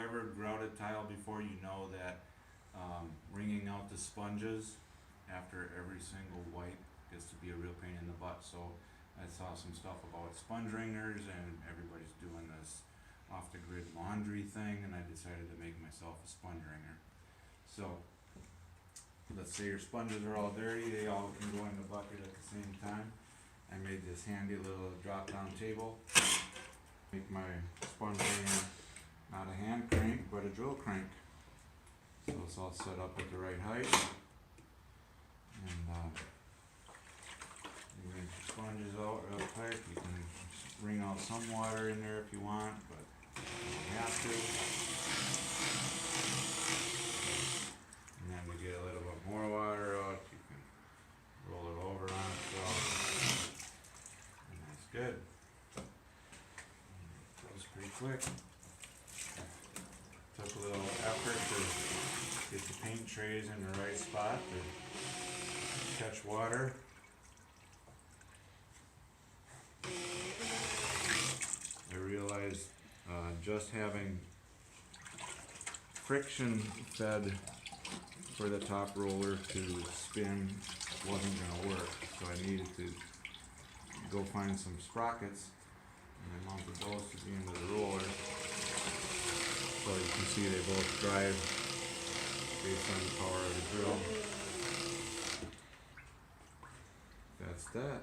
ever grouted tile before, you know that wringing out the sponges after every single wipe gets to be a real pain in the butt. So I saw some stuff about sponge ringers, and everybody's doing this off the grid laundry thing, and I decided to make myself a sponge ringer. So let's say your sponges are all dirty, they all can go in the bucket at the same time. I made this handy little drop down table. Make my sponge wringer not a hand crank but a drill crank. So it's all set up at the right height. And you rinse your sponges out real quick. You can wring out some water in there if you want, but you don't have to. And then to get a little bit more water out, you can roll it over on itself. And that's good. That was pretty quick. Took a little effort to get the paint trays in the right spot to catch water. I realized just having friction fed for the top roller to spin wasn't going to work, so I needed to go find some sprockets, and I mounted those to the end of the roller. So you can see they both drive based on the power of the drill. That's that.